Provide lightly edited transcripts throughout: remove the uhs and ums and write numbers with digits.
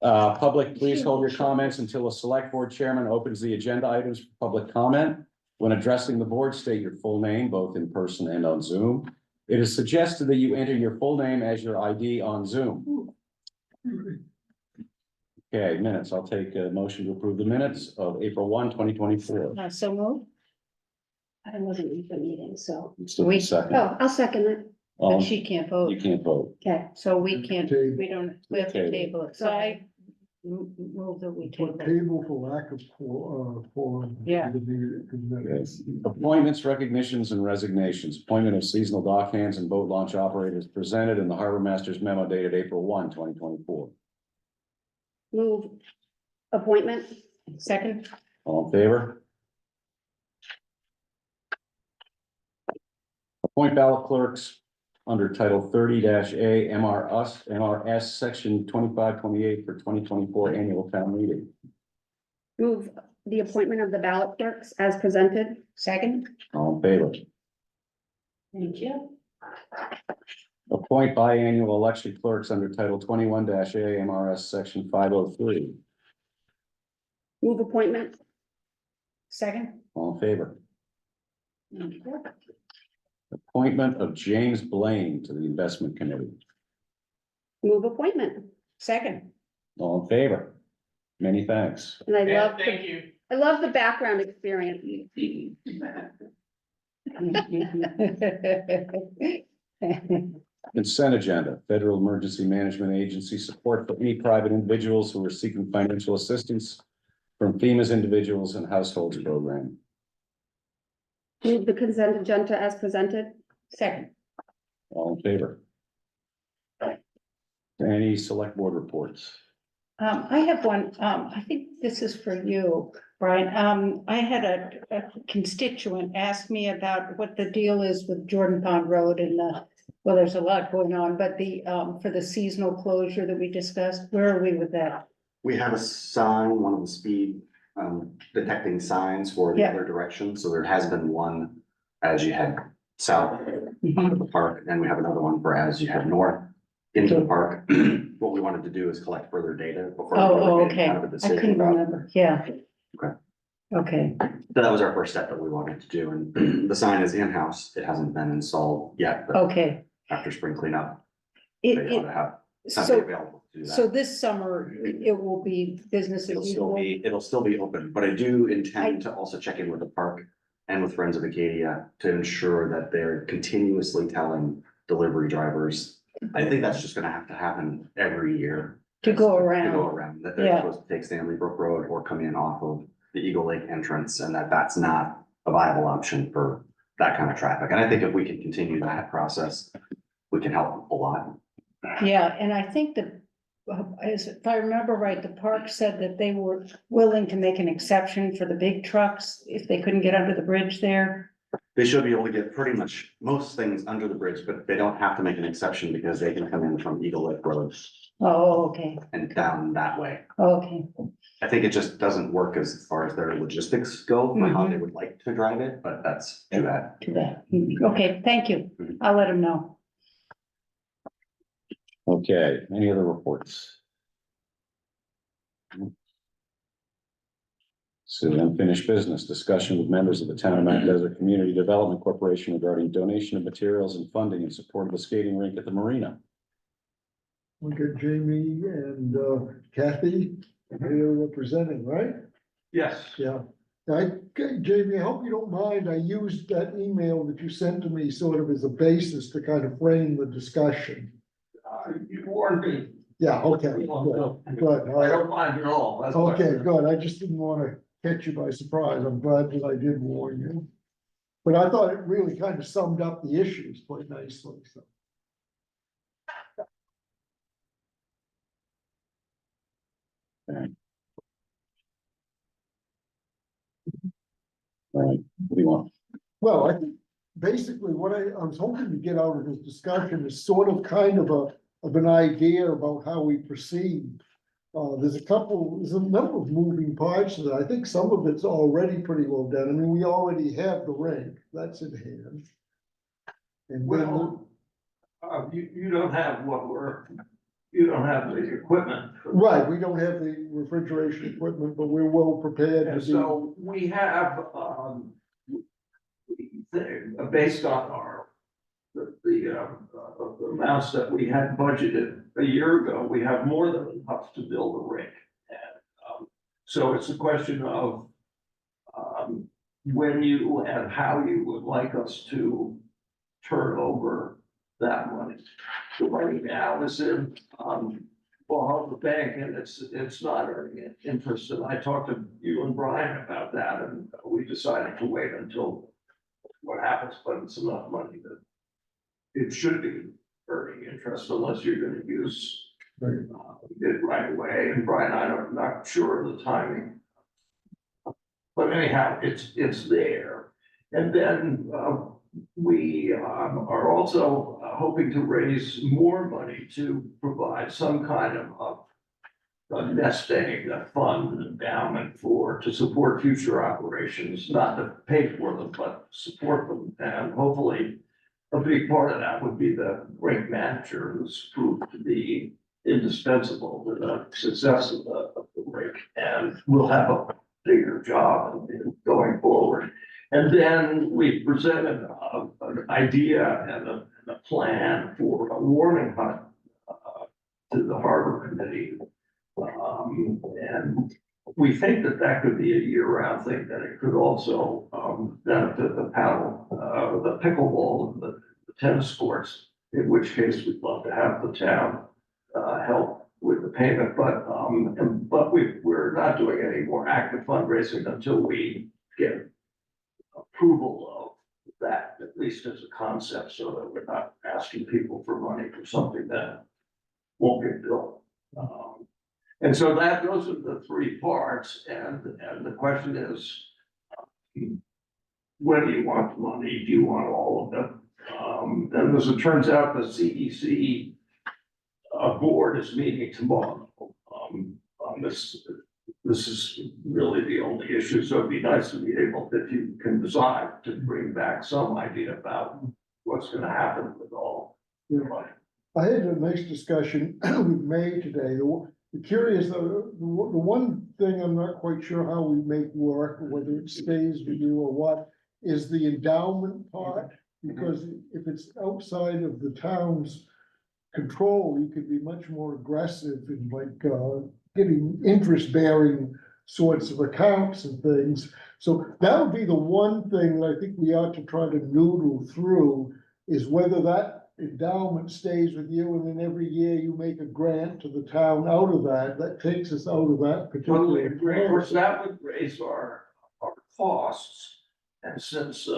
Public, please hold your comments until a select board chairman opens the agenda items for public comment. When addressing the board, state your full name, both in person and on Zoom. It is suggested that you enter your full name as your ID on Zoom. Okay, minutes. I'll take a motion to approve the minutes of April 1, 2024. So move. I wasn't in the meeting, so. Still second. Oh, I'll second it, but she can't You vote. can't vote. Okay, so we can't, Table. we have to Table. table it. So I move that we table Put it. table for lack of forum. Yeah. Yes. Appointments, recognitions, and resignations. Appointment of seasonal dock hands and boat launch operators presented in the Harbor Master's memo dated April 1, 2024. Move appointment. Second. All in favor? Appoint ballot clerks under Title 30-A MRS Section 2528 for 2024 annual town meeting. Move the appointment of the ballot clerks as presented. Second. All in favor? Thank you. Appoint biannual election clerks under Title 21-A MRS Section 503. Move appointment. Second. All in favor? Thank you. Appointment of James Blaine to the Investment Committee. Move appointment. Second. All in favor? Many thanks. And I love, Thank you. I love the background experience. Consent agenda, Federal Emergency Management Agency support for any private individuals who are seeking financial assistance from FEMA's Individuals and Households Program. Move the consent agenda as presented. Second. All in favor? Any select board reports? I have one, I think this is for you, Brian. I had a constituent ask me about what the deal is with Jordan Pond Road and well, there's a lot going on, but for the seasonal closure that we discussed, where are we with that? We have a sign, one of the speed detecting signs for the Yeah. other direction, so there has been one as you head south out of the park, and we have another one for as you head north into the park. What we wanted to do is collect further data before. we Oh, really made okay. kind of a I decision couldn't about- remember. Yeah. Okay. Okay, So that was our first step that we wanted to do, and the sign is in-house. It hasn't been installed yet, but okay. after spring cleanup, It, they ought to it, have something so, available to do that. so this summer, it will be business as usual? It'll still be open, but I do intend to also check in with the park and with Friends of Acadia to ensure that they're continuously telling delivery drivers. I think that's just gonna have to happen every year. To go To around. go around, that they're Yeah. supposed to take Stanley Brook Road or come in off of the Eagle Lake entrance, and that's not a viable option for that kind of traffic. And I think if we can continue that process, we can help a lot. Yeah, and I think if I remember right, the park said that they were willing to make an exception for the big trucks if they couldn't get under the bridge there. They should be able to get pretty much most things under the bridge, but they don't have to make an exception because they can come in from Eagle Lake Road Oh, okay, and down that way. okay, I think it just doesn't work as far as their logistics go for how they would like to drive it, but that's too bad. too bad. Okay, thank you. I'll let them know. Okay, any other reports? So unfinished business, discussion with members of the Town of Mount Desert Community Development Corporation regarding donation of materials and funding in support of the skating rink at the marina. We got Jamie and Kathy, they're representing, right? Yes. Yeah. Jamie, I hope you don't mind, I used that email that you sent to me sort of as a basis to kind of frame the discussion. You warned me. Yeah, okay, good, all I right. don't mind at all. That's why- Okay, good, I just didn't wanna catch you by surprise, I'm glad that I did warn you. But I thought it really kind of summed up the issues quite nicely, so. All right, what do you want? Well, I think basically what I was hoping to get out of this discussion is sort of kind of an idea about how we proceed. There's a number of moving parts to that. I think some of it's already pretty well done. I mean, we already have the rink, that's in hand. And then, Well, you don't have what we're, you don't have the equipment. Right, we don't have the refrigeration equipment, but we're well prepared to And be. so we have, based on the amounts that we had budgeted a year ago, we have more than enough to build a rink. And, so it's a question of, when you and how you would like us to turn over that money. The money now is in, the bank, and it's not earning interest, and I talked to you and Brian about that, and we decided to wait until what happens, but it's enough money that it should be earning interest unless you're gonna use it right away, and Brian, I'm not sure of the timing. But anyhow, it's there, and then, we are also hoping to raise more money to provide some kind of a nest egg, a fund, endowment to support future operations, not to pay for them, but support them. And hopefully, a big part of that would be the rink manager, who's proved to be indispensable to the success of the rink, and we'll have a bigger job going forward. And then we presented an idea and a plan for a warming hut to the harbor committee. And we think that that could be a year-round thing, that it could also benefit the paddle, the pickleball, and the tennis courts, in which case we'd love to have the town help with the payment, but we're not doing any more active fundraising until we get approval of that, at least as a concept, so that we're not asking people for money for something that won't get built. And so those are the three parts, and the question is, when do you want the money? Do you want all of it? And as it turns out, the CEC board is meeting tomorrow. On this is really the only issue, so it'd be nice to be able, if you can decide, to bring back some idea about what's gonna happen with all the money. I had a nice discussion with May today. The curious, the one thing I'm not quite sure how we make work, whether it stays with you or what, is the endowment part. Because if it's outside of the town's control, you could be much more aggressive in getting interest-bearing sorts of accounts and things. So that would be the one thing that I think we ought to try to noodle through, is whether that endowment stays with you, and then every year you make a grant to the town out of that. That takes us out of that Totally particular. agree. Of course, that would raise our costs, and since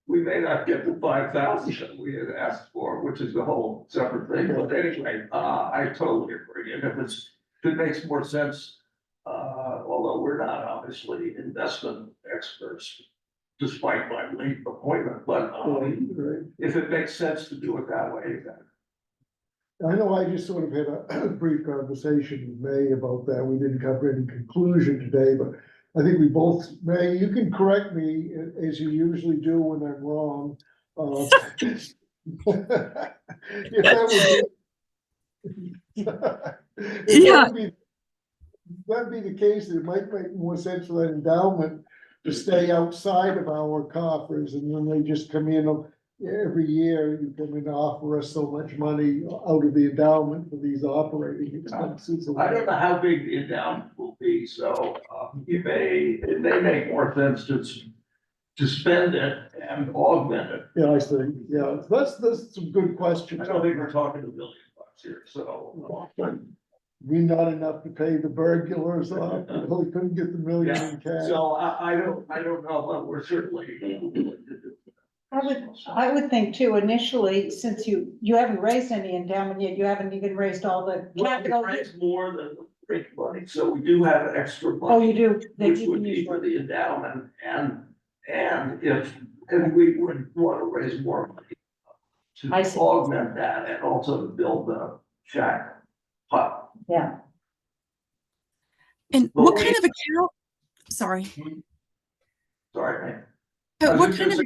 we may not get the 5,000 that we had asked for, which is a whole separate thing, but anyway, I totally agree, and if it makes more sense, although we're not obviously investment experts, despite my late appointment, but if it makes sense to do it that way, then. I know I just sort of had a brief conversation with May about that. We didn't come to any conclusion today, but I think we both, May, you can correct me as you usually do when I'm wrong. If that would be the case, it might make more sense for that endowment to stay outside of our coffers, and then they just come in every year. You come in to offer us so much money out of the endowment for these operating expenses. I don't know how big the endowment will be, so it may make more sense to spend it and augment it. Yeah, I see. Yeah, that's some good questions. I don't think we're talking $1 million here, so. We not enough to pay the burglars off. We couldn't get the million in cash. So I don't know, but we're certainly willing to do. I would think too, initially, since you haven't raised any endowment yet, you haven't even raised all the capital. We raise more than the rink money, so we do have extra money. Oh, you do? Which would be for the endowment, and we would want to raise more money I to see. augment that, and also to build the shack hut. Yeah. And what kind of account? Sorry. Sorry, man. What kind of?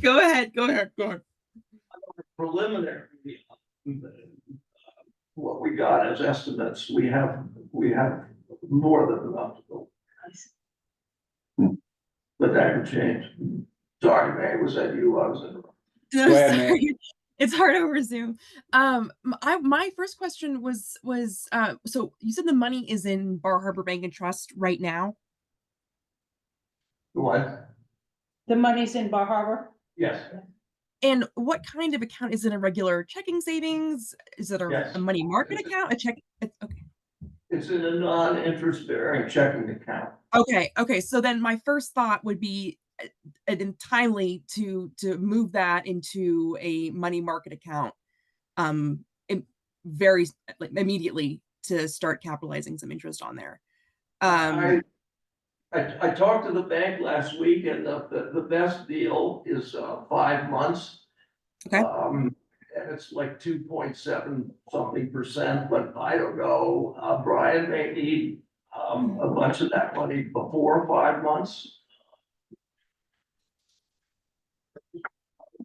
Go ahead. preliminary, what we got as estimates, we have more than enough to go. But that could change. Sorry, May, was that you? I was interrupting. No, Go ahead, sorry. It's hard over Zoom. My first question was, so you said the money is in Bar Harbor Bank and Trust right now? What? The money's in Bar Harbor? Yes, And what kind of account? Is it a regular checking savings? Is it Yes. a money market account? Okay. it's in a non-interest bearing checking account. Okay. So then my first thought would be timely to move that into a money market account, very like immediately to start capitalizing some interest on there. I talked to the bank last week and the best deal is 5 months. Okay. And it's like 2.7 something percent, but I don't know, Brian may need a bunch of that money before 5 months.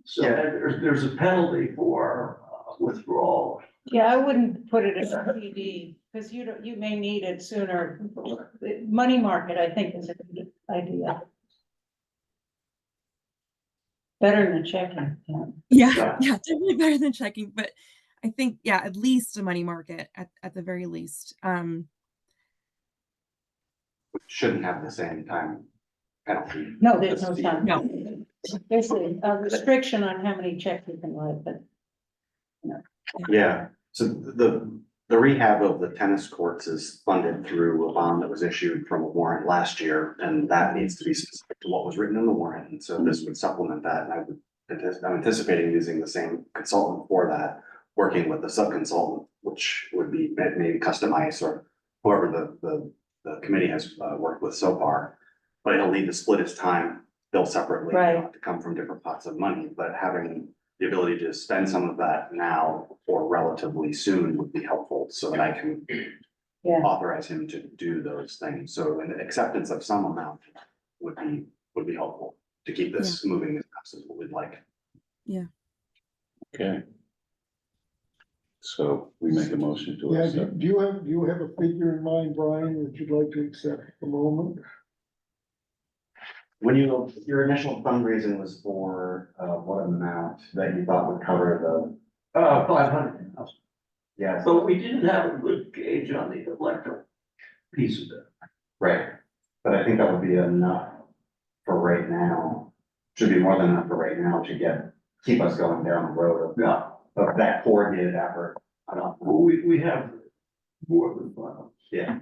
So Yeah. there's a penalty for withdrawal. Yeah, I wouldn't put it in a CD, because you may need it sooner. Money market, I think, is a good idea. Better than checking. Yeah, Yeah. definitely better than checking, but I think, yeah, at least a money market at the very least. Shouldn't have the same time penalty. No, there's no That's the- time. No. There's a restriction on how many checks you can write, but Yeah, so the rehab of the tennis courts is funded through a bond that was issued from a warrant last year, and that needs to be specific to what was written in the warrant, and so this would supplement that, and I'm anticipating using the same consultant for that, working with the sub-consultant, which would be maybe customized, or whoever the committee has worked with so far. But he'll need to split his time, bill separately, Right. to come from different pots of money, but having the ability to spend some of that now or relatively soon would be helpful, so that I can yeah, authorize him to do those things. So an acceptance of some amount would be helpful to keep this moving as fast as we'd like. Okay. So we make a motion to Yeah, accept. do you have a figure in mind, Brian, that you'd like to accept at the moment? When your initial fundraising was for, what amount that you thought would cover 500,000. yeah, But we didn't have a good gauge on the electric piece of it. right. But I think that would be enough for right now. Should be more than enough for right now to keep us going down the road of that coordinated effort. Well, we have more than 500. Yeah.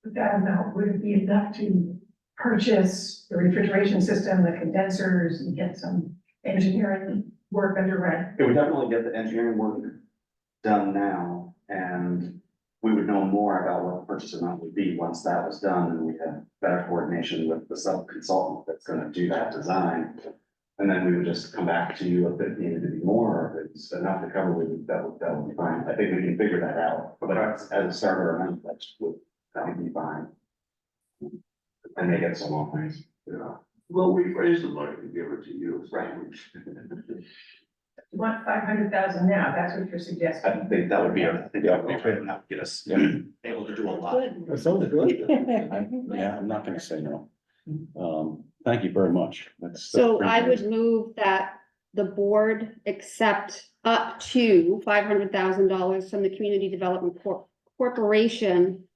That amount would be enough to purchase the refrigeration system, the condensers, and get some engineering work underway. It would definitely get the engineering work done now, and we would know more about what the purchase amount would be once that was done, and we had better coordination with the sub-consultant that's gonna do that design. And then we would just come back to you if it needed to be more, or if it's enough to cover, that would be fine. I think we can figure that out, but as a starter amount, that would be fine. And they get some more things. Well, we raised the money to give it to you. Right. You want 500,000 now, that's what you're suggesting. I think that would be great enough to get us Yeah. able to do a lot. good. That sounds good. Yeah, I'm not gonna say no. Thank you very much. That's So pretty I good. would move that the board accept up to $500,000 from the Community Development Corporation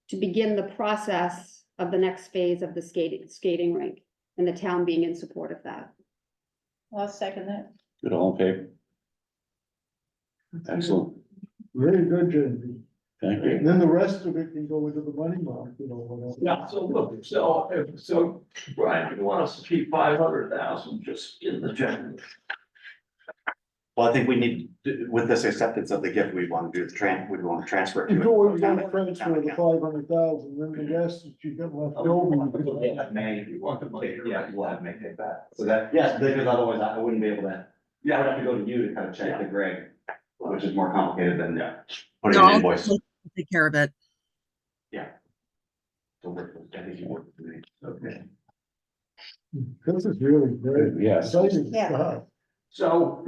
to begin the process of the next phase of the skating rink, and the town being in support of that. I'll second that. Good, all in favor? Excellent, Very good, Jamie. thank you. And then the rest of it can go into the money market or whatever. Yeah, so look, so Brian, you want us to keep 500,000 just in the general? Well, I think we need, with this acceptance of the gift, we want to do we want to transfer it to. Before we a go town transfer the account. 500,000, then the rest that you got left over. Yeah, May, You want the money? yeah, we'll have May take that. So that, yes, because otherwise I wouldn't be able to, I would have to go to you to kind of check the Greg, which is more complicated than putting an I'll invoice. take care of it. So work with, I think you work with me. Okay. This is really great. Yes. Exciting Yeah. stuff. So,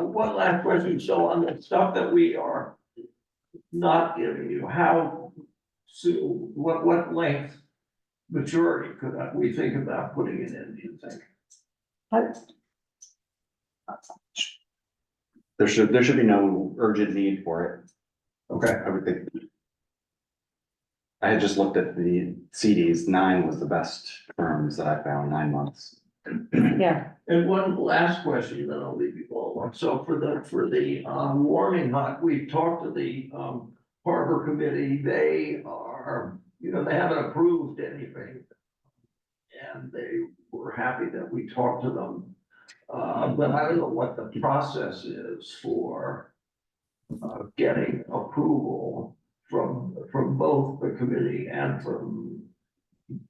one last question, so on the stuff that we are not giving you, how soon, what length maturity could we think about putting it in, do you think? There should be no urgent need for it. Okay. I would think. I had just looked at the CDs, 9 was the best terms that I found, 9 months. Yeah, And one last question, then I'll leave you all alone. So for the warming hut, we've talked to the harbor committee. They are, they haven't approved anything. And they were happy that we talked to them. But I don't know what the process is for getting approval from both the committee and from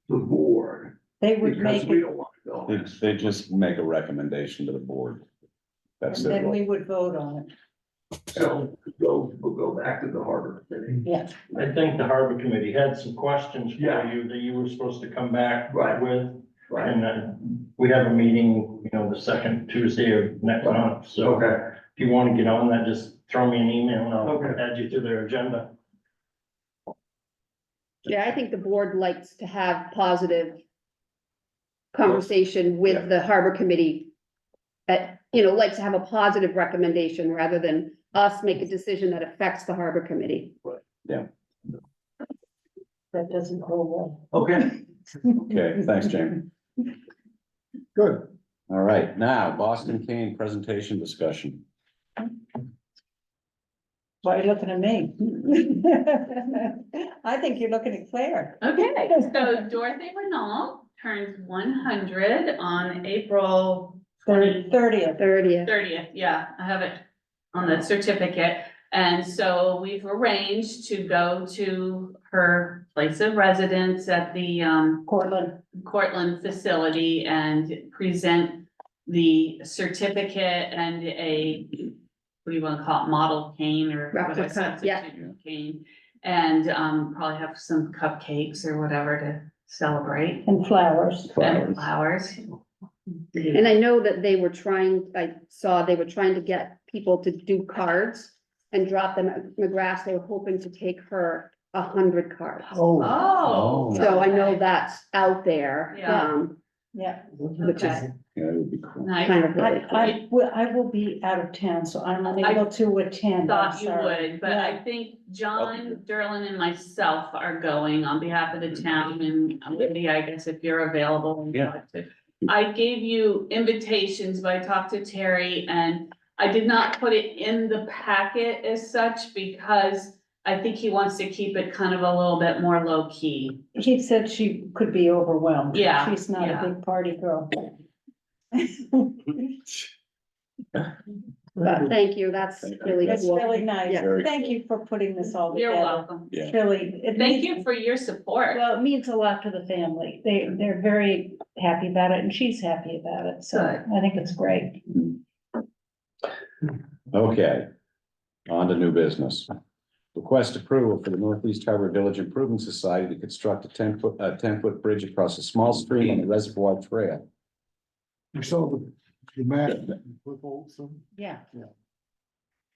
the board. they would Because make we it, don't want to go. They just make a recommendation to the board. and That's then it. we would vote on it. So we'll go back to the harbor committee. Yeah, I think the harbor committee had some questions Yeah. for you that you were supposed to come back Right. with. Right. And we have a meeting, the second Tuesday of next month, so Okay. if you want to get on that, just throw me an email and I'll Okay. add you to their agenda. Yeah, I think the board likes to have positive conversation with the harbor committee. Likes to have a positive recommendation rather than us make a decision that affects the harbor committee. that doesn't go well. Okay. Okay, thanks, Jamie. Good. All right, now Boston Kane presentation discussion. Why are you looking at me? I think you're looking at Claire. Okay, so Dorothy Renault turns 100 on April 30th. 30th. 30th. Yeah, I have it on the certificate. And so we've arranged to go to her place of residence at the Cortland facility and present the certificate and what do you want to call it, model cane or what a Replica, yeah. substitute cane. And probably have some cupcakes or whatever to celebrate. And flowers. And flowers. And I know that I saw they were trying to get people to do cards and drop them at McGrath. They were hoping to take her 100 cards. Oh. Oh. So I know okay. that's out there. Yeah. Yeah, Which is Okay. Yeah, it would be cool. Nice. kind of really cool. I will be out of town, so I'm unable to attend. I'm Thought you sorry. would, but I Yeah. think John, Derlin and myself are going on behalf of the town and Wendy, I guess if you're available. Yeah. I gave you invitations, but I talked to Terry and I did not put it in the packet as such because I think he wants to keep it kind of a little bit more low key. He said she could be overwhelmed. Yeah, She's not a yeah. big party girl. But thank you, that's really It's cool. really nice. Yeah. Very Thank you for putting this all You're together. welcome. Yeah. It's really. it Thank means- you for your support. Well, it means a lot to the family. They're very happy about it and she's happy about it. So Good. I think it's great. Okay. On to new business. Request approval for the Northeast Harbor Village Improvement Society to construct a 10-foot bridge across a small stream on the Reservoir Trail. You saw the map with Olson. Yeah. Yeah.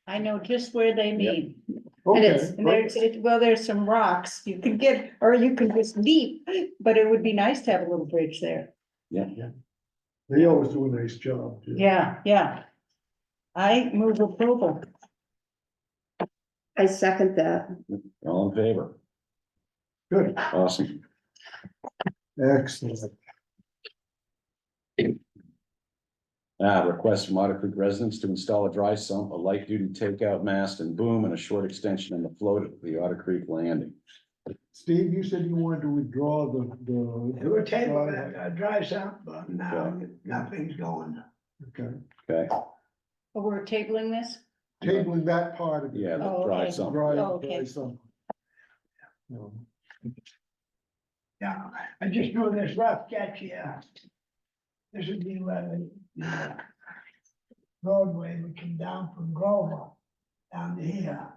I know just where they meet. And Okay, it's, and there's, there's some rocks you can get, or you can just leap, but it would be nice to have a little bridge there. Yeah. they always do a nice job. too. Yeah. I move approval. I second that. All in favor? Good, Awesome. excellent. Request from Otter Creek residents to install a dry sump, a light duty takeout mast and boom, and a short extension in the float at the Otter Creek landing. Steve, you said you wanted to withdraw the. They were tabling that dry sump, but now nothing's going. Okay, Okay, Oh, we're tabling this? tabling that part of it. yeah, the Oh, dry okay. sump. Dry, Oh, okay. dry sump. No. Yeah, I just doing this rough sketch here. This would be where the roadway would come down from Grover down to here.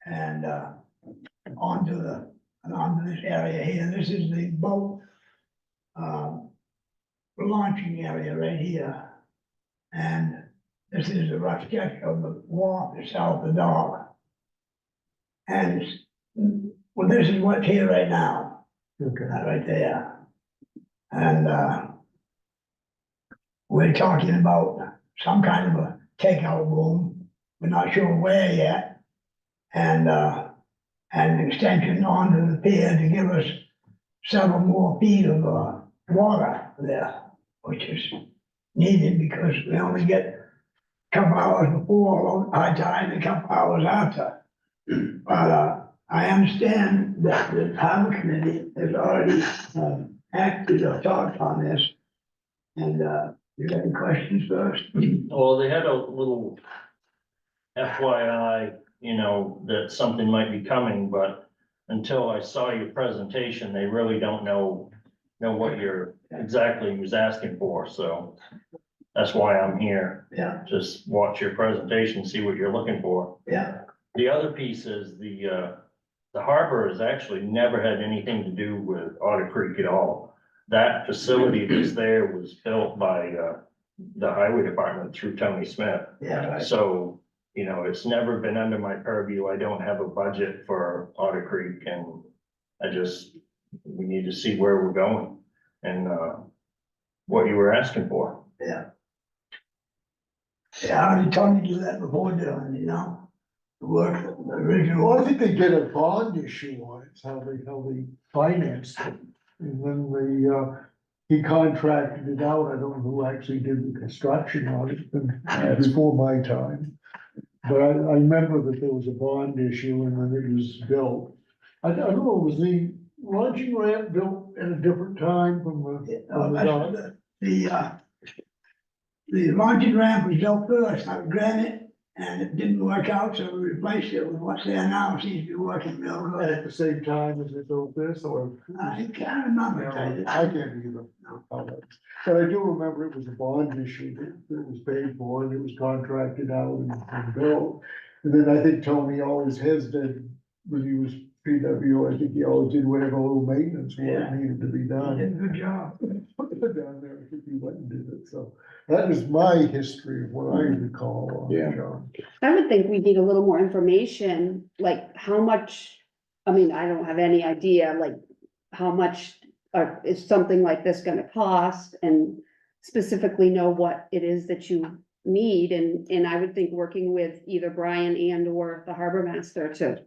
And onto this area here. This is the boat launching area right here. And this is a rough sketch of the wharf itself, the dock. And well, this is what's here right now, Okay. that right there. And, we're talking about some kind of a takeout room, we're not sure where yet. And an extension onto the pier to give us several more feet of, water there, which is needed because we only get a couple hours before high tide and a couple hours after. But, I understand that the harbor committee has already, acted or talked on this. And, you got any questions first? Well, they had a little FYI, you know, that something might be coming, but until I saw your presentation, they really don't know what you're exactly was asking for, so that's why I'm here. Yeah, Just watch your presentation, see what you're looking for. yeah, The other piece is the harbor has actually never had anything to do with Otter Creek at all. That facility that's there was built by, the highway department through Tony Smith. yeah, right. So, you know, it's never been under my purview. I don't have a budget for Otter Creek and we need to see where we're going and, what you were asking for. Yeah. Yeah, I already told you that before, Dylan, you know, the work, the original. Well, I think they did a bond issue on it, how they financed it. And then he contracted it out, I don't know who actually did the construction on it, but before my time. But I remember that there was a bond issue and then it was built. I don't know, was the launching ramp built at a different time from the dock? The launching ramp was built first out of granite, and it didn't work out, so we replaced it with what's there now, seems to be working real And good. at the same time as they built this, or? I can't remember. I can't either. But I do remember it was a bond issue that was paid for, and it was contracted out and built. And then I think Tony always has done, when he was PW, I think he always did whatever little maintenance work needed to be He done. did a good job. Down there, I think he went and did it, so that is my history of what I recall. Yeah. John. I would think we need a little more information, like how much, I mean, I don't have any idea, like how much is something like this gonna cost and specifically know what it is that you need, and I would think working with either Brian and or the harbor master to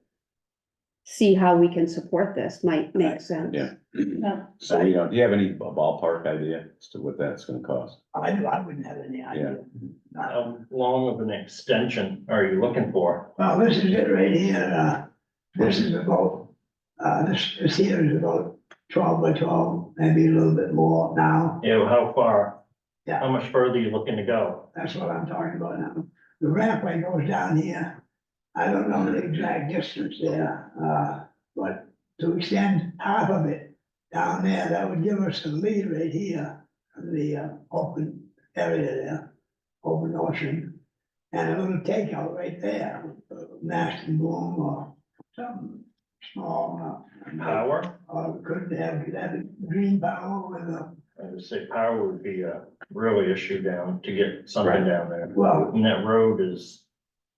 see how we can support this might make sense. Yeah. No. So, do you have any ballpark idea as to what that's gonna cost? I wouldn't have any idea. How long of an extension are you looking for? Well, this is it right here, this is about, this here is about 12 by 12, maybe a little bit more now. You know, how far? Yeah. How much further are you looking to go? That's what I'm talking about now. The rampway goes down here. I don't know the exact distance there, but to extend half of it down there, that would give us a lead right here, the open area there, open ocean. And a little takeout right there, mast and boom or something small. Power? Or could have green power with a, I would say power would be a really issue down to get something down there. well, And that road is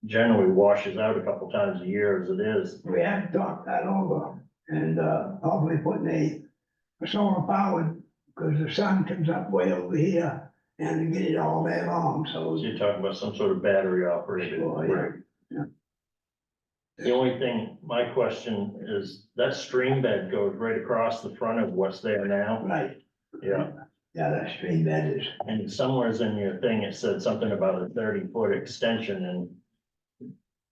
generally washes out a couple times a year as it is. we had to talk that over and, probably putting a solar powered, because the sun comes up way over here and to get it all day long, So so. you're talking about some sort of battery operated. Sure, yeah. The only thing, my question is, that stream bed goes right across the front of what's there now. Right. Yeah, Yeah, that stream bed is, and somewheres in your thing, it said something about a 30-foot extension and it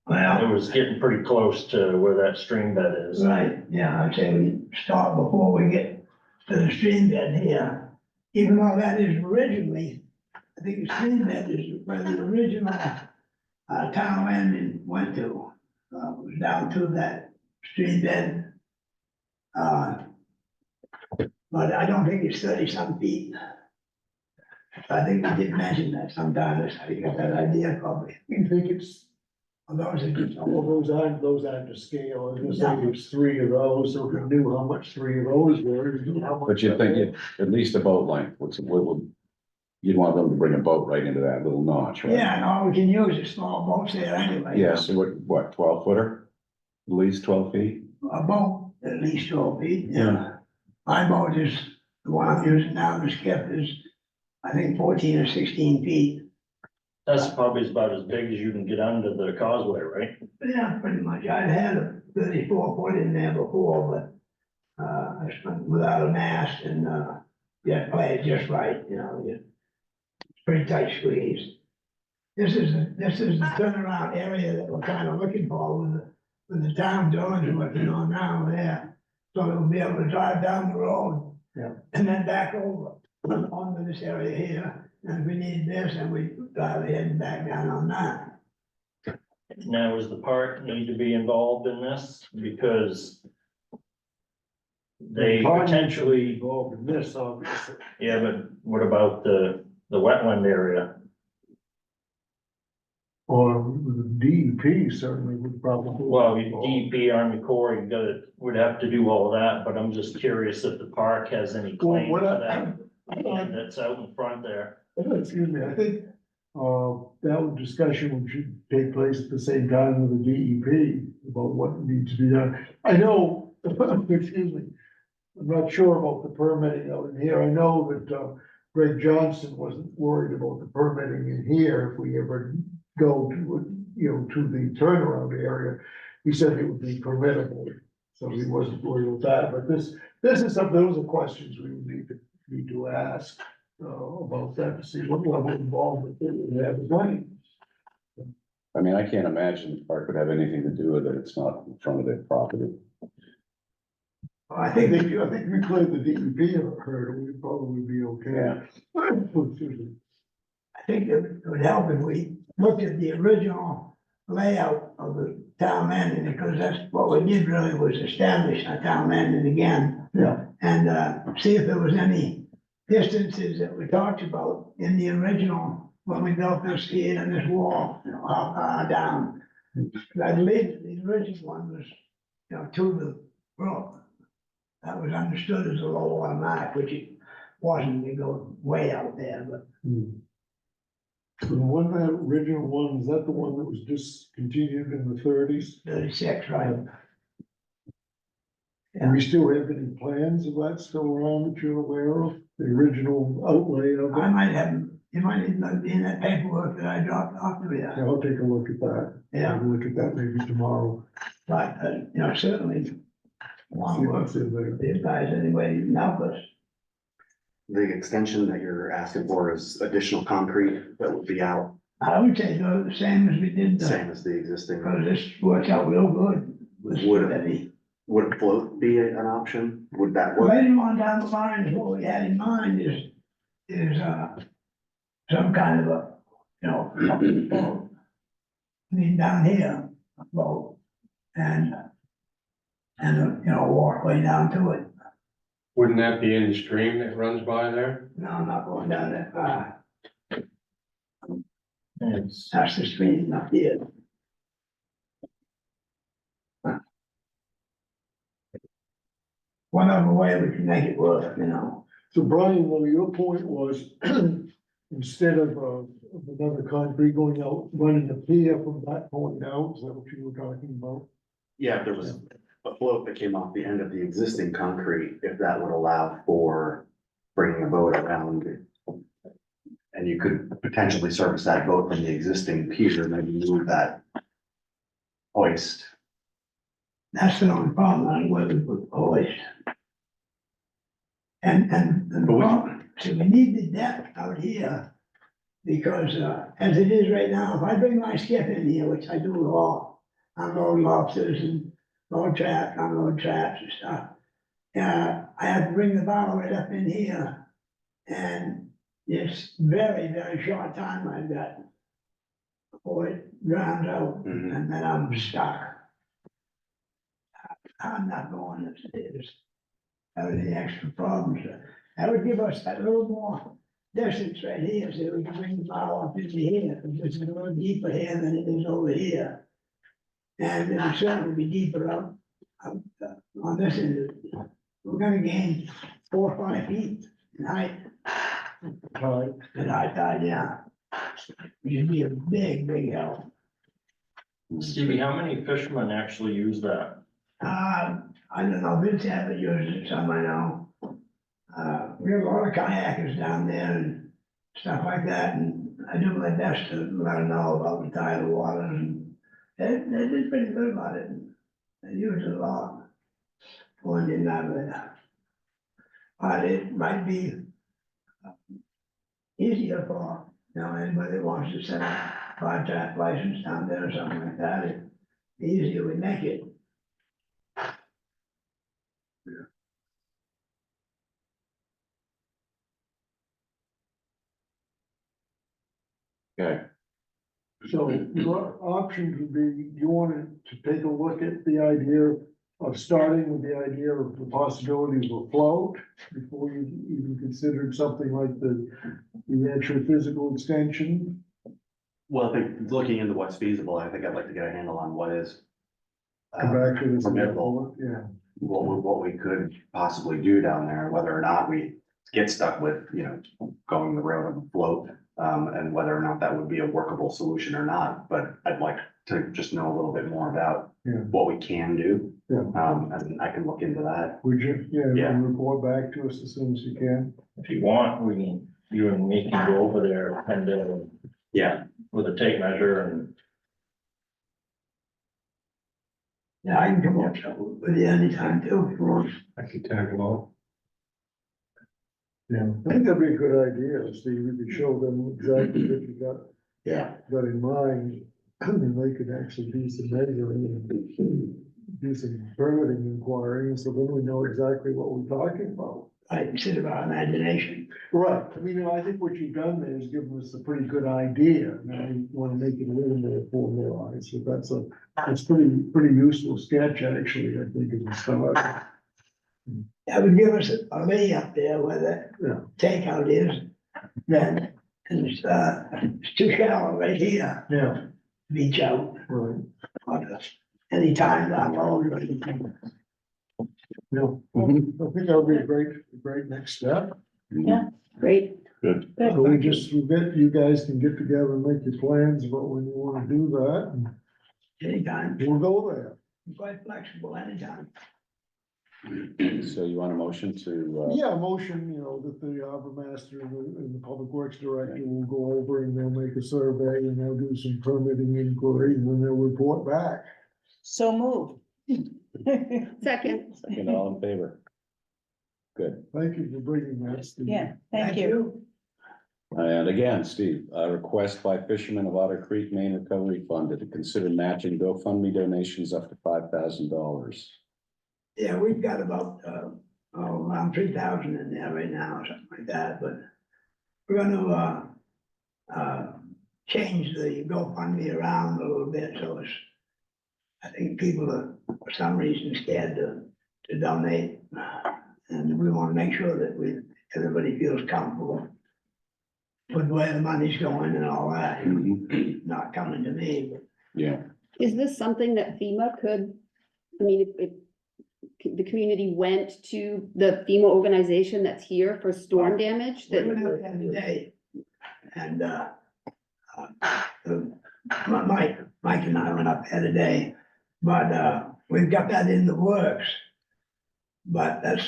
well, was getting pretty close to where that stream bed is. right, yeah, I'd say we start before we get to the stream bed here. Even though that is originally, I think the stream bed is where the original, town landing went to. Was down to that stream bed. But I don't think it's 30-some feet. I think we did mention that sometime, that's how you got that idea probably. You think it's Those are just, Well, those aren't to scale, I was gonna say there's three of those, so if we knew how much three of those were. we knew how much But you that think was. it, at least a boat length, what would, you'd want them to bring a boat right into that little notch, right? yeah, no, we can use the small boats there anyway. Yeah, so what, 12-footer? At least 12 feet? A boat, at least 12 feet, yeah. My boat is, the one I'm using now, the skiff is, I think 14 or 16 feet. That's probably about as big as you can get under the causeway, right? Yeah, pretty much. I've had a 34 foot in there before, but, I spent without a mast and, yeah, play it just right, you know, it's pretty tight squeeze. This is the turnaround area that we're kind of looking for with the town doing working on now there. So we'll be able to drive down the road. Yeah. And then back over onto this area here. And if we need this, then we drive ahead and back down on that. Now, does the park need to be involved in this? Because they Park needs to be potentially, Involved in this, obviously. yeah, but what about the wetland area? Or the DEP certainly would probably. Well, DEP, Army Corps, you gotta, would have to do all that, but I'm just curious if the park has any claim Well, to what that. land that's out in front there. Excuse me, I think, that discussion should take place at the same time with the DEP about what needs to be done. I know, excuse me, I'm not sure about the permitting out in here. I know that, Greg Johnson wasn't worried about the permitting in here if we ever go to, to the turnaround area. He said it would be permittable, so he wasn't worried about that, but this is some, those are questions we would need to ask. About that to see what level of involvement they would have with money. I mean, I can't imagine the park would have anything to do with it, it's not in front of their property. I I think think we played the DEP hurdle, we'd probably be okay. Excuse me. I think it would help if we looked at the original layout of the town landing, because that's what we did really was establish a town landing again. Yeah. And see if there was any distances that we talked about in the original, when we built this here and this wall, how far down. I believe the original one was, to the brook. That was understood as a low water mark, which it wasn't, it goes way out there, but. The one, that original one, is that the one that was discontinued in the 30s? 36, right? Do we still have any plans of that still around that you're aware of, the original outlay of I it? might have, you might even be in that paperwork that I dropped off to you. Yeah, I'll take a look at that. Yeah. I'll look at that maybe tomorrow. But, certainly, See want to work what's in there. with these guys anyway, you can help us. The extension that you're asking for is additional concrete that would be out, I would say do the same as we did, same as the existing. because this works out real good. Would a float be an option? Would that work? Later on down the line, is what we had in mind is some kind of a, boat. I mean, down here, a boat, and walkway down to it. Wouldn't that be in the stream that runs by there? No, I'm not going down that far. It's- That's the stream up here. Whatever way we can make it work, So Brian, well, your point was, instead of another concrete going out, running the pier from that point out, is that what you were talking about? Yeah, if there was a float that came off the end of the existing concrete, if that would allow for bringing a boat around. And you could potentially service that boat from the existing pier, maybe move that hoist. That's the only problem, I where we put hoist. And the But we- problem, so we need the depth out here. Because, as it is right now, if I bring my skip in here, which I do a lot, unload lobsters and load traps, unload traps and stuff. I have to bring the bow right up in here. And it's very, very short time I've got. Before it drowns out, Mhm. and then I'm stuck. I'm not going upstairs. Have any extra problems. That would give us a little more distance right here, so we can bring the bow up into here, because it's a little deeper here than it is over here. And it certainly be deeper on this end. We're gonna gain 4 or 5 feet in height. Right. At high tide, yeah. Which would be a big help. Stevie, how many fishermen actually use that? I don't know, Vince haven't used it, some I know. We have a lot of kayakers down there and stuff like that, and I do my best to let them know about the tidal waters, and they did pretty good about it. They use it a lot. One didn't have it. But it might be easier for, anybody that wants to set a 5-track license down there or something like that, the easier we make it. Okay, So your options would be, you wanted to take a look at the idea of starting with the idea of the possibilities of a float before you even considered something like the actual physical extension? Well, I think looking into what's feasible, I think I'd like to get a handle on what is. Come back to this. Permissible. Yeah. What we could possibly do down there, whether or not we get stuck with, going the road of a float. And whether or not that would be a workable solution or not, but I'd like to just know a little bit more about Yeah. what we can do. Yeah. And I can look into that. Would you, Yeah. and report back to us as soon as you can? If you want, you and me can go over there and Yeah, with a tape measure and Yeah, I can come up with you anytime too, if you want. I could tag along. Yeah. I think that'd be a good idea, Steve, we could show them exactly what you got in mind, and they could actually do some measuring and do some permitting inquiry, so then we know exactly what we're talking about. I consider our imagination. Right, I mean, I think what you've done there is given us a pretty good idea, now you wanna make it a little more formalized, so that's pretty useful sketch, actually, I think, as a start. That would give us a lay up there where Yeah. the takeout is. And it's too shallow right here, Yeah, beach out, right, anytime down the road or anything. yeah, I think that would be a great next step. Great. good. So you guys can get together and make your plans about when you wanna do that, and Anytime, we'll go there. I'm quite flexible anytime. So you want a motion to, Yeah, motion, that the harbor master and the public works director will go over and they'll make a survey and they'll do some permitting inquiries and then they'll report back. So move. Second. second, all in favor? Good. Thank you for bringing that, Steve. Yeah, thank you. And again, Steve, a request by fishermen of Otter Creek, Maine Recovery Fund to consider matching GoFundMe donations up to $5,000. Yeah, we've got about, around 3,000 in there right now, or something like that, but we're gonna, change the GoFundMe around a little bit, so it's, I think people are, for some reason, scared to donate. And we wanna make sure that everybody feels comfortable with where the money's going and all that, not coming to me, but Yeah, Is this something that FEMA could, if the community went to the FEMA organization that's here for storm damage, we that, went out there today. And, Mike and I went up there today, but, we've got that in the works. But that's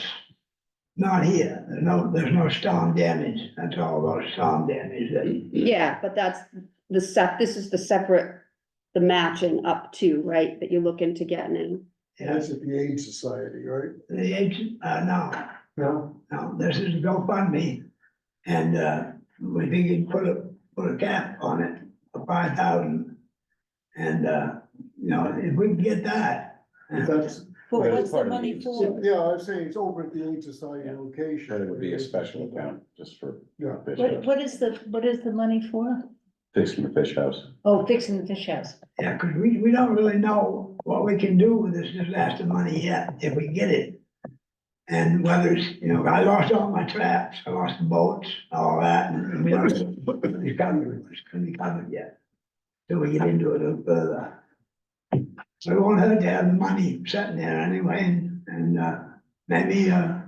not here, there's no storm damage, that's all about storm damage that. yeah, but that's this is the separate, the matching up to, right, that you're looking to get in. That's at the Aid Society, right? The agent, no, No, this is GoFundMe, and, we figured put a cap on it of 5,000. And, if we can get that. that's, But Well, what's the part of money the- for? yeah, I'd say it's over at the Aid Society location. but it would be a special account just for Yeah. fish What house, what is the money for? fixing the fish house. Oh, fixing the fish house. Yeah, cause we don't really know what we can do with this disaster money yet, if we get it. And whether it's, I lost all my traps, I lost the boats, all that, and we don't know it's covered, it's gonna be covered yet. Till we get into it a little further. So it won't hurt to have the money sitting there anyway, and, maybe, a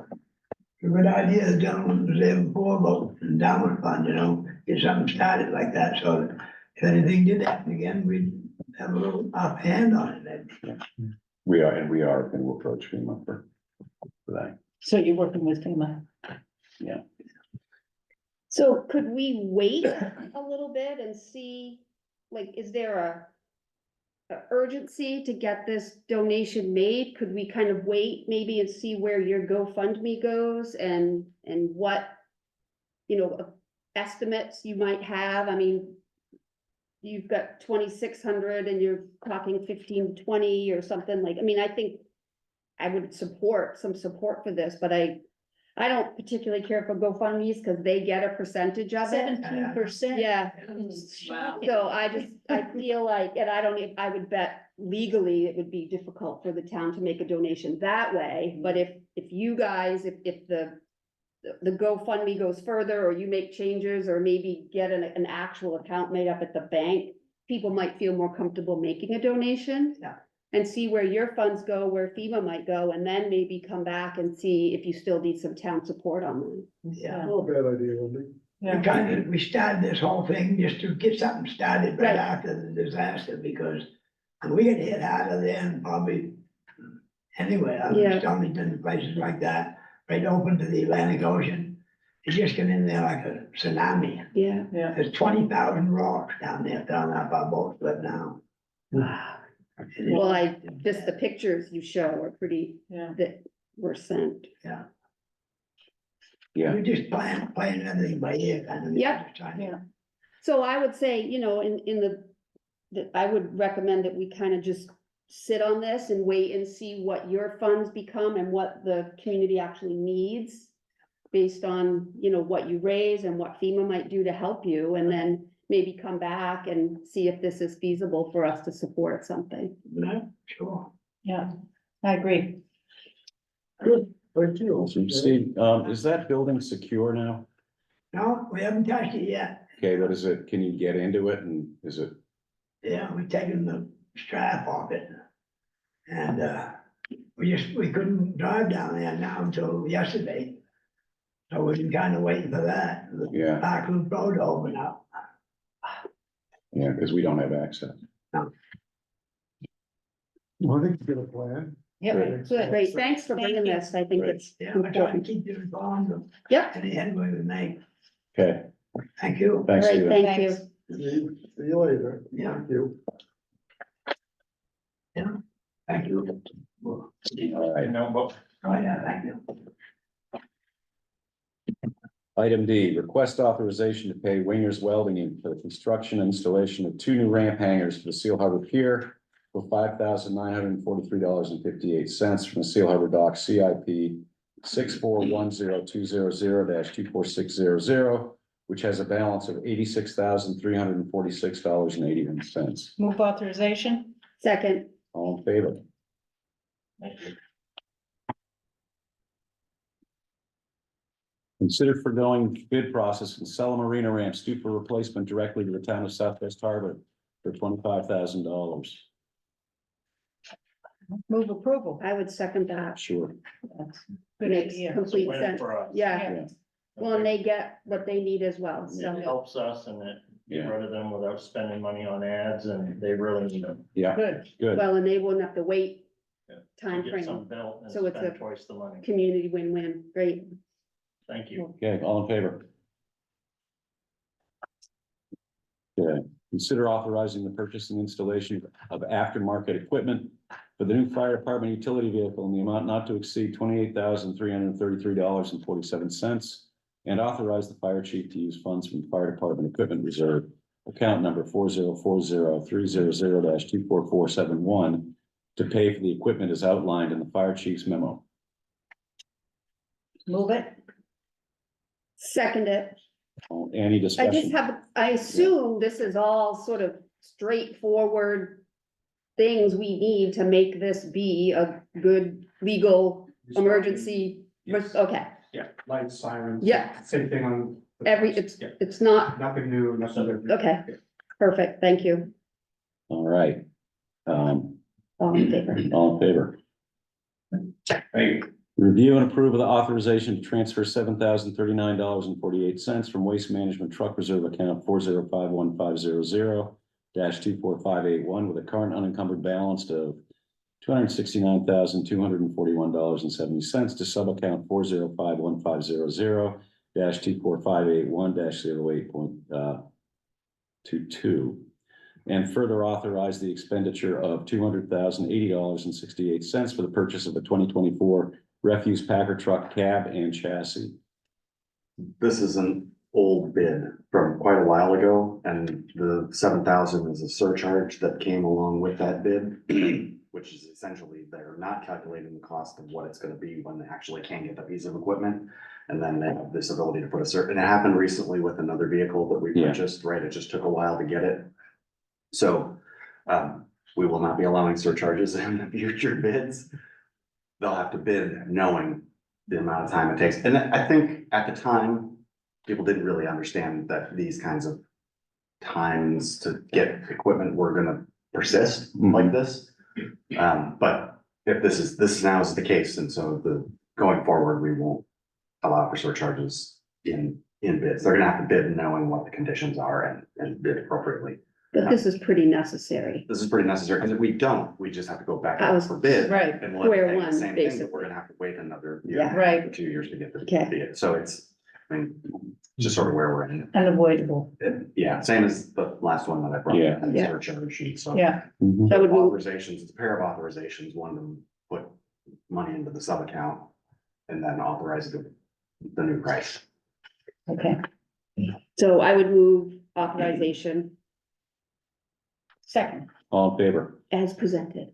good idea, the gentleman was there before about endowment fund, you know, get something started like that, so that if anything did happen again, we'd have a little upper hand on it, maybe. We are going to approach FEMA for that. So you're working with FEMA? So could we wait a little bit and see, like, is there a urgency to get this donation made? Could we kind of wait maybe and see where your GoFundMe goes and what, you know, estimates you might have? I mean, you've got 2,600 and you're talking 1,520 or something like, I mean, I think I would support some support for this, but I don't particularly care for GoFundMe's because they get a percentage of it. 17%. Yeah, Wow. so I feel like, and I would bet legally it would be difficult for the town to make a donation that way. But if you guys, if the GoFundMe goes further, or you make changes, or maybe get an actual account made up at the bank, people might feel more comfortable making a donation. Yeah. And see where your funds go, where FEMA might go, and then maybe come back and see if you still need some town support on them. Yeah. Not a bad idea, Wendy. We started this whole thing just to get something started Right. right after the disaster, because we get hit harder than probably anywhere, Yeah. Stonington, places like that, right open to the Atlantic Ocean. You just get in there like a tsunami. Yeah. There's 20,000 rocks down there, down off our boat slip now. Well, just the pictures you show are pretty, Yeah. that were sent. Yeah. We just playing everything by ear, kind of. Yeah. Just trying to- Yeah. So I would say, you know, I would recommend that we kind of just sit on this and wait and see what your funds become and what the community actually needs, based on, you know, what you raise and what FEMA might do to help you, and then maybe come back and see if this is feasible for us to support something. No, sure. Yeah, I agree. Good, thank you. Awesome. Steve, is that building secure now? No, we haven't touched it yet. Okay, what is it? Can you get into it, and is it? Yeah, we taken the strap off it. And, we couldn't drive down there now until yesterday. So we've been kind of waiting for that, the Yeah, Park Loop Road to open up. yeah, because we don't have access. Well, I think you get a plan. Yeah, Good. good. Great, thanks for Thank bringing you. this. I think Great. it's Yeah, I try to important. keep you informed of Yep, any headway we make. Okay, Thank you. thanks, great, Stephen. thank you. Thanks. See you later. Yeah. Thank you. Thank you. All right. No, but Oh, yeah, thank you. Item D, request authorization to pay Wingers Welding Inc. for the construction and installation of 2 new ramp hangers for the Seal Harbor Pier for $5,943.58 from the Seal Harbor Dock CIP 6410200-24600, which has a balance of $86,346.81. Move authorization? Second, All in favor? thank you. Consider foregoing bid process and sell a marina ramp stoop for replacement directly to the town of Southwest Harbor for $25,000. Move approval. I would second that. Sure. That's Good Makes idea. complete Win sense. for us. Yeah, Yeah. well, and they get what they need as well, It so. helps us and it get Yeah. rid of them without spending money on ads, and they really need them. Yeah, Good. good. Well, and they wouldn't have to wait Yeah. time Get frame. some built and So it's spend a- twice the money. Community win-win, great. Thank you. Okay, all in favor? Okay, consider authorizing the purchase and installation of aftermarket equipment for the new fire department utility vehicle in the amount not to exceed $28,333.47. And authorize the fire chief to use funds from fire department equipment reserve, account number 4040-300-24471, to pay for the equipment as outlined in the fire chief's memo. Move it. Second it. Any I just discussion? I assume this is all sort of straightforward things we need to make this be a good legal emergency. Okay, Yeah, lights, sirens. Yeah. Same thing on. it's not, Nothing new, nothing different. okay, perfect, thank you. All right. All in favor? All in favor? Review and approve of the authorization to transfer $7,039.48 from Waste Management Truck Reserve Account 4051500-24581 with a current unencumbered balance of $269,241.70 to sub-account 4051500-24581-08.22. And further authorize the expenditure of $200,080.68 for the purchase of a 2024 refuse packer truck cab and chassis. This is an old bid from quite a while ago, and the 7,000 is a surcharge that came along with that bid, which is essentially they're not calculating the cost of what it's gonna be when they actually can get the piece of equipment. And then they have this ability to put and it happened recently with another vehicle that we Yeah. purchased, right? It just took a while to get it. So, we will not be allowing surcharges in the future bids. They'll have to bid knowing the amount of time it takes. And I think at the time, people didn't really understand that these kinds of times to get equipment were gonna persist like this. But if this now is the case, and so going forward, we won't allow for surcharges in bids. They're gonna have to bid knowing what the conditions are and bid appropriately. But this is pretty necessary. This is pretty necessary, because if we don't, we just have to go back I out was- for bid. Right, And we'll square have to pay one, the same thing, but basically. we're gonna have to wait another year. Yeah. Right. 2 years to get the Okay. bid. So it's, I mean, just sort of where we're in. unavoidable, Yeah, same as the last one that I brought. Yeah. And Yeah. surcharge sheet, so. yeah, Mhm. That would move, Authorizations, it's a pair of authorizations, one of them put money into the sub account and then authorize the new price. okay, so I would move authorization second. All in favor? as presented.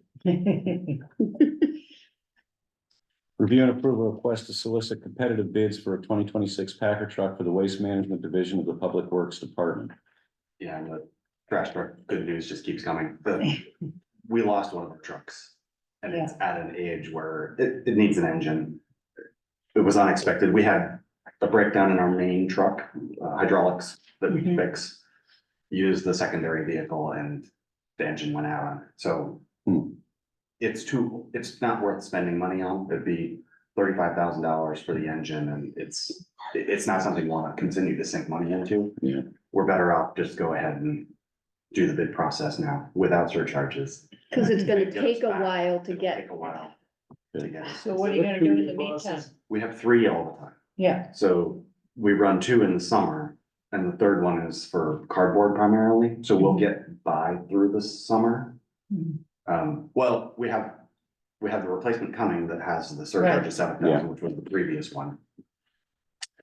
Review and approve a request to solicit competitive bids for a 2026 Packer truck for the Waste Management Division of the Public Works Department. Yeah, and the trash truck, good news just keeps coming, but we lost one of our trucks. And it's at an age where it needs an engine. It was unexpected. We had a breakdown in our main truck, hydraulics that we Mhm. fix. Used the secondary vehicle and the engine went out on it, so. It's not worth spending money on. It'd be $35,000 for the engine, and it's not something we wanna continue to sink money into. Yeah. We're better off just go ahead and do the bid process now without surcharges. Cause it's gonna Get us take a back. while to It'll get. take a while to get it. So what are you gonna do in the meantime? We have 3 all the time. Yeah, So we run 2 in the summer, and the third one is for cardboard primarily, so we'll get by through the summer. Mhm. Well, we have the replacement coming that has the surcharge of 7,000, which was the previous one.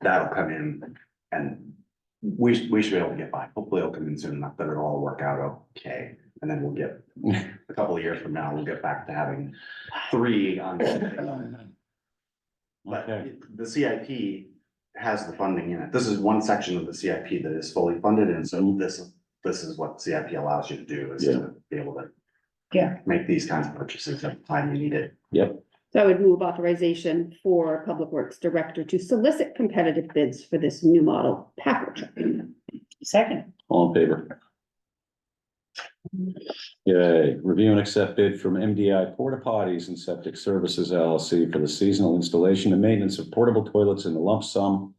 That'll come in, and we should be able to get by. Hopefully it'll come in soon enough that it'll all work out okay. And then we'll get, a couple of years from now, we'll get back to having 3 on. But Okay. the CIP has the funding in it. This is one section of the CIP that is fully funded, and so this is what CIP allows you to do, is to be able to yeah, make these kinds of purchases at the time you need it. Yep, So I would move authorization for Public Works Director to solicit competitive bids for this new model Packer truck. second. all in favor? Yay, review and accept bid from MDI Porta Potties and Septic Services LLC for the seasonal installation and maintenance of portable toilets in the lump sum,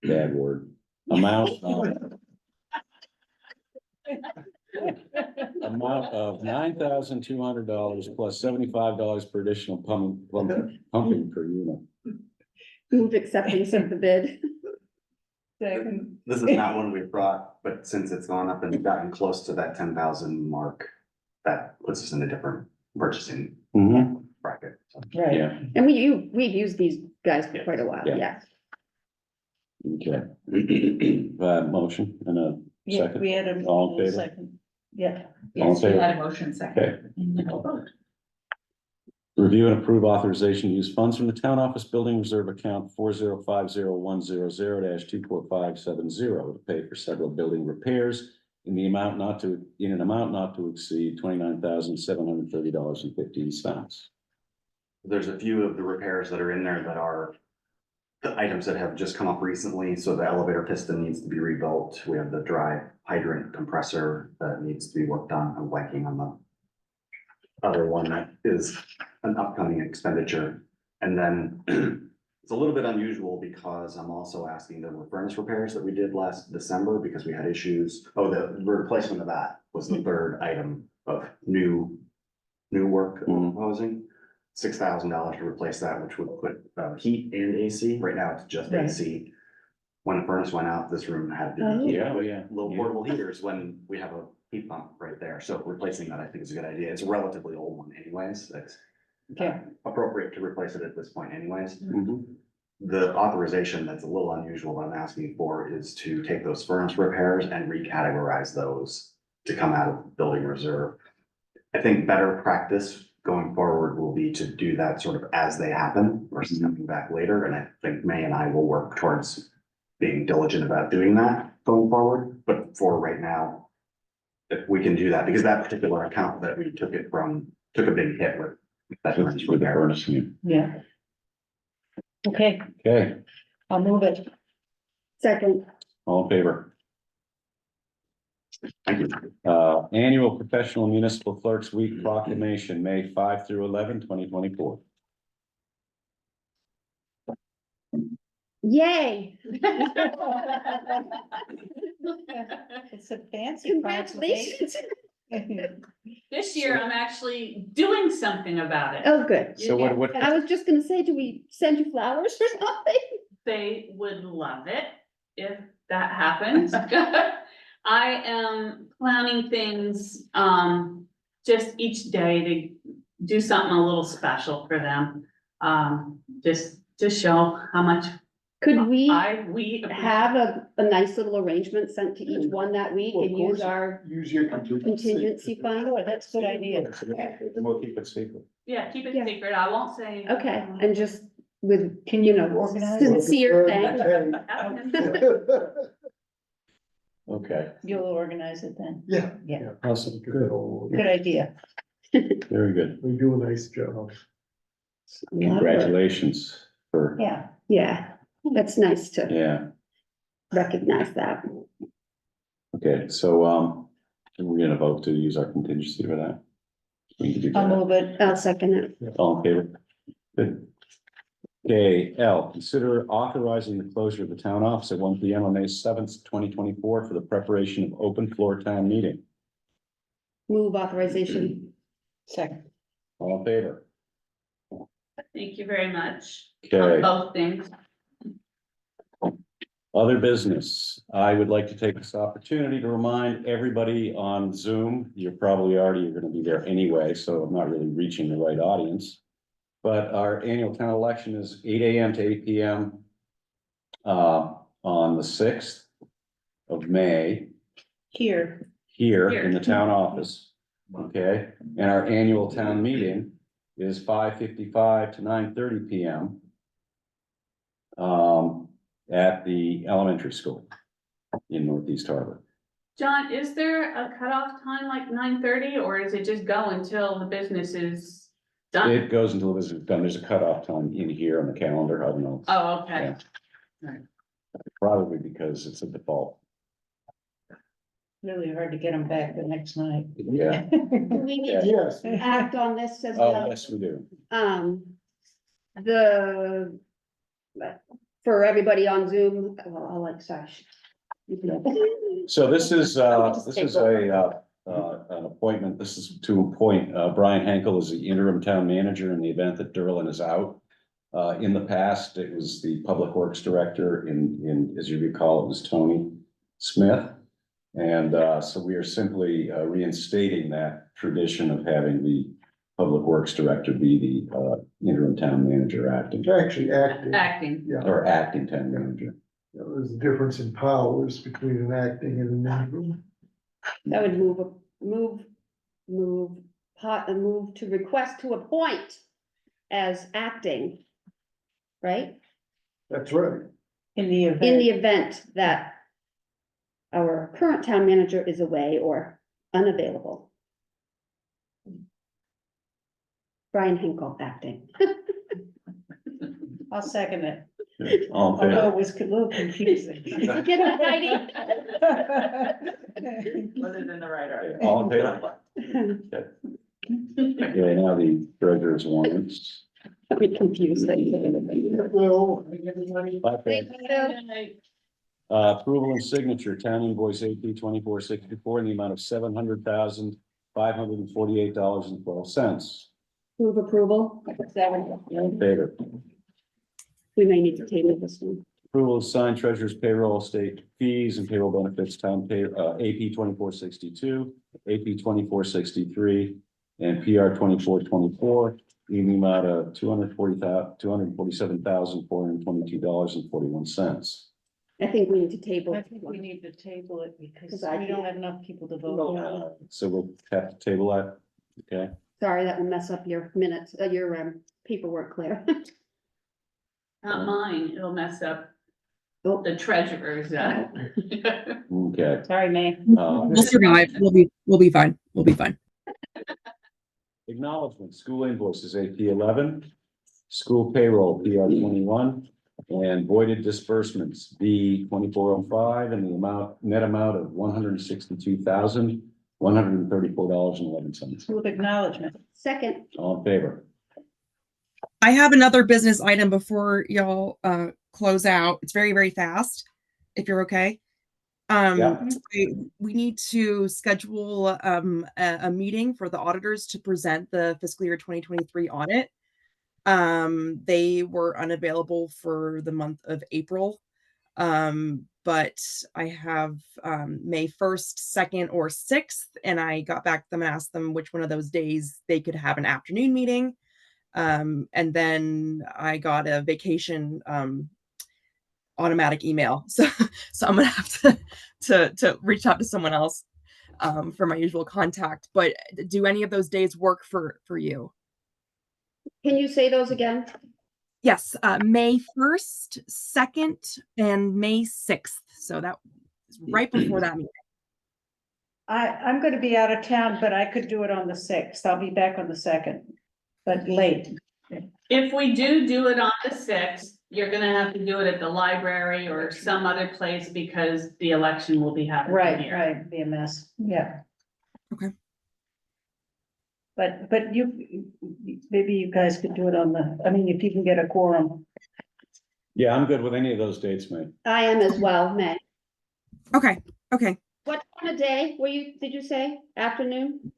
bad word, amount of $9,200 plus $75 per additional pumping per unit. Move acceptance of the bid. Second. This is not one we've brought, but since it's gone up and gotten close to that 10,000 mark, that puts us in a different purchasing Mhm. bracket. So, Right, Yeah, And we've used these guys for quite a while, Yeah. yeah. okay. Motion and a yeah, second. we had a All in favor? second, yeah. All in Yes, we favor? had a motion second. Review and approve authorization to use funds from the town office building reserve account 4050100-24570 to pay for several building repairs in an amount not to exceed $29,730.15. There's a few of the repairs that are in there that are the items that have just come up recently. So the elevator piston needs to be rebuilt. We have the dry hydrant compressor that needs to be worked on. I'm blanking on other one that is an upcoming expenditure. And then it's a little bit unusual because I'm also asking the furnace repairs that we did last December because we had issues. Oh, the replacement of that was the third item of new work proposing. $6,000 to replace that, which would put heat and AC. Right now, it's just Right. AC. When the furnace went out, this room had to Oh. be heated Yeah, with yeah. little portable heaters when we have a heat pump right there. So replacing that, I think, is a good idea. It's a relatively old one anyways. It's Okay. appropriate to replace it at this point anyways. Mhm. The authorization that's a little unusual that I'm asking for is to take those furnace repairs and recategorize those to come out of building reserve. I think better practice going forward will be to do that sort of as they happen versus coming back later. And I think May and I will work towards being diligent about doing that going forward. But for right now, if we can do that, because that particular account that we took it from, took a big hit with that furnace For the repair. furnace, yeah. Yeah. Okay, Okay, I'll move it. Second, all in favor? Thank you. Annual Professional Municipal Clerks Week proclamation, May 5 through 11, 2024. yay, It's a fancy congratulations. This year, I'm actually doing something about it. Oh, good. So what, I was just gonna say, do we send you flowers or something? They would love it if that happens. I am planning things, just each day to do something a little special for them. Just to show how much Could we we have a nice little arrangement sent to each one that week Well, of and use course. our Use your contingency fund? Oh, that's a good idea. we'll keep it secret. Yeah, keep it Yeah. secret. I won't say. anything. Okay, and just with, Can you you know, organize? sincere thanks. Okay, You'll organize it then. Yeah. Yeah. awesome, Good. Good idea. very good. We do a nice job. Congratulations for, Yeah. Yeah, that's nice to yeah, recognize that. okay, so, we're gonna vote to use our contingency for that. We need to do I'll that. move it. I'll second it. All in favor? Good. Okay, L, consider authorizing the closure of the town office at 1 PM on May 7th, 2024 for the preparation of open floor town meeting. Move authorization. Second. All in favor? Thank you very much. Okay. On both things. Other business, I would like to take this opportunity to remind everybody on Zoom, you're probably already gonna be there anyway, so I'm not really reaching the right audience. But our annual town election is 8 AM to 8 PM. On the 6th of May, Here. here in the town office. Okay, and our annual town meeting is 5:55 to 9:30 PM. At the elementary school in Northeast Harbor. John, is there a cutoff time like 9:30 or is it just go until the business is done? It goes until this is done. There's a cutoff time in here on the calendar. I don't know. Oh, okay. Probably because it's a default. Really hard to get them back the next night. Yeah. Do we need to Yes. act on this as Oh, well? yes, we do. The, for everybody on Zoom, well, I'll let Sash. You can- So this is an appointment. This is to appoint Brian Henkel as the interim town manager in the event that Derlin is out. In the past, it was the public works director as you recall, it was Tony Smith. And so we are simply reinstating that tradition of having the public works director be the interim town manager acting, Actually acting. Acting. Yeah, or acting town manager. there's a difference in powers between an acting and an interim. That would move to request to appoint as acting. Right? That's right. In the In the event. event that our current town manager is away or unavailable. Brian Hinkle acting. I'll second it. All in Although favor? it was a little confusing. Get it, Heidi? Put it in the right order. All in favor? Okay, now the treasurer's warrants. A bit confused. Well, Okay. Approval and signature, town invoice AP 2464 in the amount of $700,548.12. Move approval. In favor. We may need to table this one. Approval of signed treasurer's payroll, state fees and payroll benefits, town pay, AP 2462, AP 2463, and PR 2424 in the amount of $247,422.41. I think we need to table. I think we need to table it because 'Cause I we don't can't- have enough people to vote. So we'll have to table that, okay? Sorry, that will mess up your minutes, your paperwork, Claire. Not mine, it'll mess up Oh. the treasurer's. Okay. Sorry, May. We'll survive. We'll be fine. We'll be fine. Acknowledgement, school invoices, AP 11, school payroll, PR 21, and voided disbursements, B 2405, and the net amount of $162,134.11. With acknowledgement. Second, All in favor? I have another business item before y'all close out. It's very, very fast, if you're okay. Yeah. We need to schedule a meeting for the auditors to present the fiscal year 2023 audit. They were unavailable for the month of April. But I have May 1st, 2nd, or 6th, and I got back to them and asked them which one of those days they could have an afternoon meeting. And then I got a vacation automatic email. So I'm gonna have to reach out to someone else for my usual contact. But do any of those days work for you? can you say those again? Yes, May 1st, 2nd, and May 6th. So that is right before that meeting. I'm gonna be out of town, but I could do it on the 6th. I'll be back on the 2nd, but late. If we do it on the 6th, you're gonna have to do it at the library or some other place because the election will be happening Right, here. right, be a mess, yeah. Okay. But maybe you guys could do it on if you can get a quorum. Yeah, I'm good with any of those dates, mate. I am as well, May. Okay. What time of day did you say? Afternoon?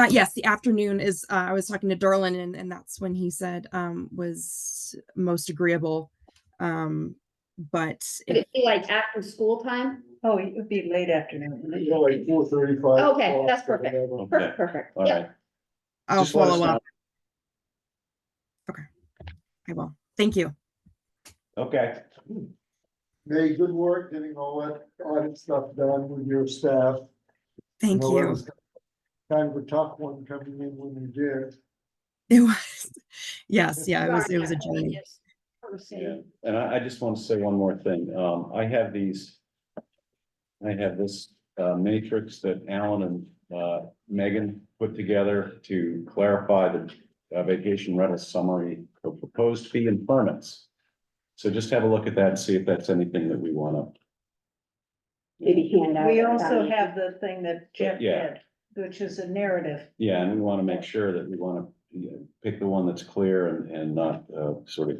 Yes, the afternoon is, I was talking to Derlin and that's when he said, was most agreeable. But Would it be like after school time? Oh, it would be late afternoon. like 4:35. Okay, that's perfect. Okay. Perfect. All Yeah. right. I'll Just let us follow know. up. Okay, I will. Thank you. Okay. May, good work getting all that audit stuff done with your staff. Thank I know it you. was Kind of a tough one coming in when you did. It was, yes, yeah, it was a journey. Yeah, and I just want to say one more thing. I have this matrix that Alan and Megan put together to clarify the vacation rental summary of proposed fee and permits. So just have a look at that and see if that's anything that we want to. Maybe hand out. We also have the thing that Jeff Yeah. did, which is a narrative. Yeah, and we want to make sure that we want to pick the one that's clear and not sort of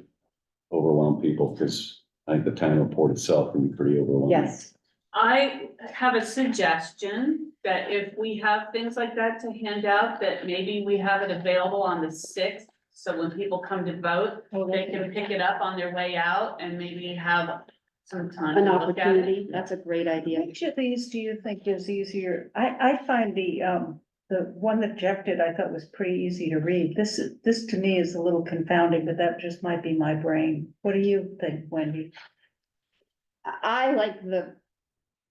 overwhelm people, because I think the town report itself can be pretty overwhelming. Yes. I have a suggestion that if we have things like that to hand out, that maybe we have it available on the 6th. So when people come to vote, they can pick it up on their way out and maybe have some time An to look at it. opportunity. That's a great idea. Which of these do you think is easier? I find the one that Jeff did, I thought was pretty easy to read. This to me is a little confounding, but that just might be my brain. What do you think, Wendy? I like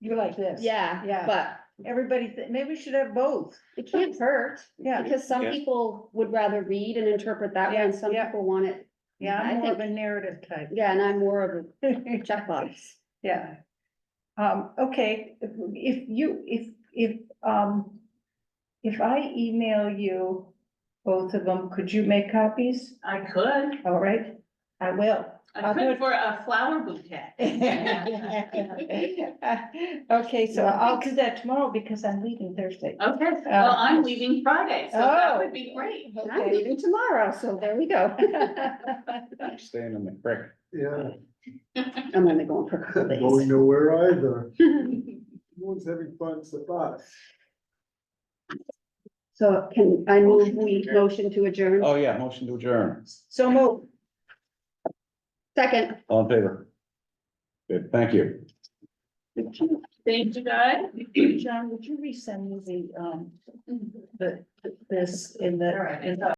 You like this? yeah, Yeah. but Everybody, maybe we should have both. it can't hurt. Yeah, Because some Yeah. people would rather read and interpret that way, and some Yeah. people want it. yeah, I I'm more of think- a narrative type. Yeah, and I'm more of a checkbox. Yeah. Okay, if I email you both of them, could you make copies? I could. All right, I will. I I'll do could it. for a flower bouquet. Okay, so I'll do that tomorrow because I'm leaving Thursday. Okay, well, I'm leaving Friday, so that would be great. I'm Okay. leaving tomorrow, so there we go. I'm staying in the creek. Yeah, I'm only going for a couple not going days. nowhere either. No one's having fun except us. So can I move, we motion to adjourn? Oh, yeah, motion to adjourn. So move. Second. All in favor? Good, thank you. Thank you, guys. John, would you resend me the, this in the, All right. in the